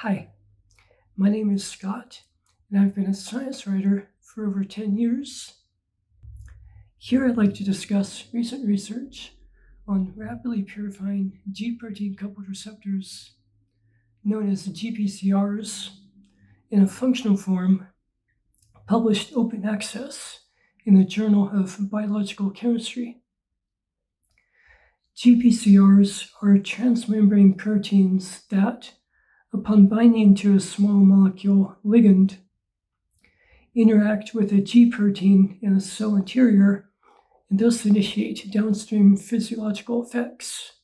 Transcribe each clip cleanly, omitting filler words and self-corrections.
Hi, my name is Scott, and I've been a science writer for over 10 years. Here I'd like to discuss recent research on rapidly purifying G protein coupled receptors, known as GPCRs, in a functional form, published open access in the Journal of Biological Chemistry. GPCRs are transmembrane proteins that, upon binding to a small molecule ligand, interact with a G protein in the cell interior and thus initiate downstream physiological effects.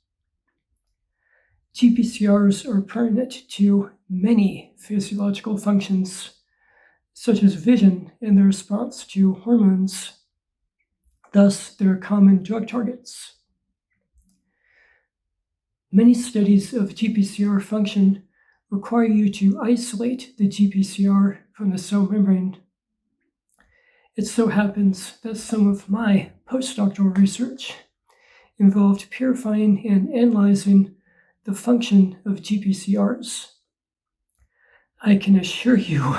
GPCRs are pertinent to many physiological functions, such as vision and the response to hormones. Thus, they're common drug targets. Many studies of GPCR function require you to isolate the GPCR from the cell membrane. It so happens that some of my postdoctoral research involved purifying and analyzing the function of GPCRs. I can assure you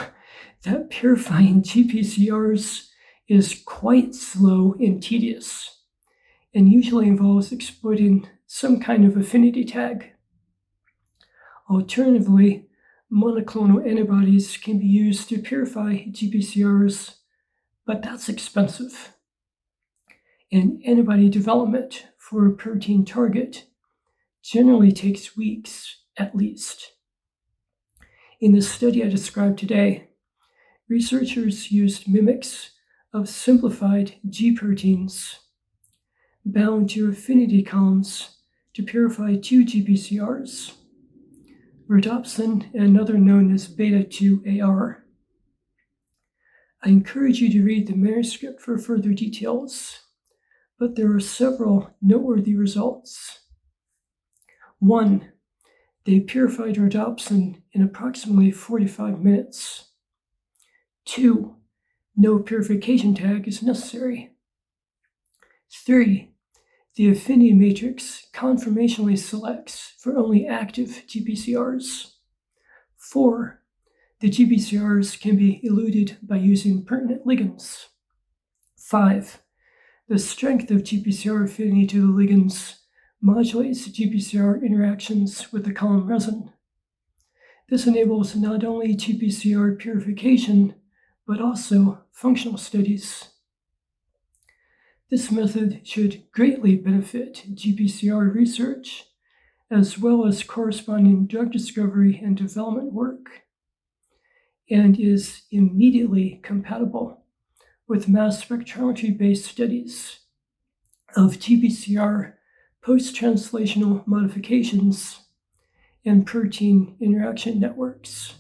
that purifying GPCRs is quite slow and tedious, and usually involves exploiting some kind of affinity tag. Alternatively, monoclonal antibodies can be used to purify GPCRs, but that's expensive. And antibody development for a protein target generally takes weeks at least. In the study I described today, researchers used mimics of simplified G proteins bound to affinity columns to purify two GPCRs, rhodopsin and another known as beta-2-AR. I encourage you to read the manuscript for further details, but there are several noteworthy results. 1, they purified rhodopsin in approximately 45 minutes. 2, no purification tag is necessary. 3, the affinity matrix conformationally selects for only active GPCRs. 4, the GPCRs can be eluded by using pertinent ligands. 5, the strength of GPCR affinity to the ligands modulates GPCR interactions with the column resin. This enables not only GPCR purification, but also functional studies. This method should greatly benefit GPCR research, as well as corresponding drug discovery and development work, and is immediately compatible with mass spectrometry-based studies of GPCR post-translational modifications and protein interaction networks.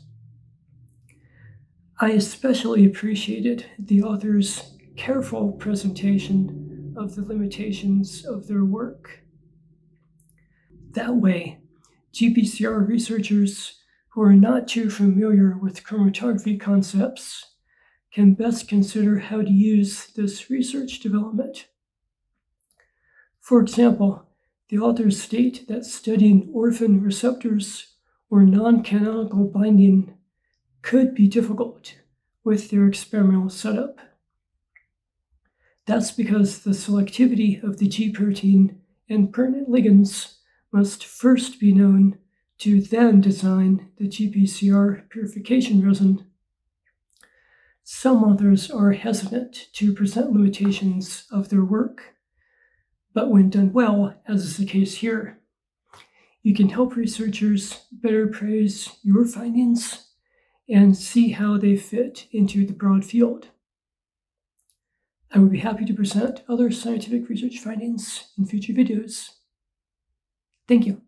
I especially appreciated the author's careful presentation of the limitations of their work. That way, GPCR researchers who are not too familiar with chromatography concepts can best consider how to use this research development. For example, the authors state that studying orphan receptors or non-canonical binding could be difficult with their experimental setup. That's because the selectivity of the G protein and pertinent ligands must first be known to then design the GPCR purification resin. Some authors are hesitant to present limitations of their work, but when done well, as is the case here, you can help researchers better appraise your findings and see how they fit into the broad field. I would be happy to present other scientific research findings in future videos. Thank you.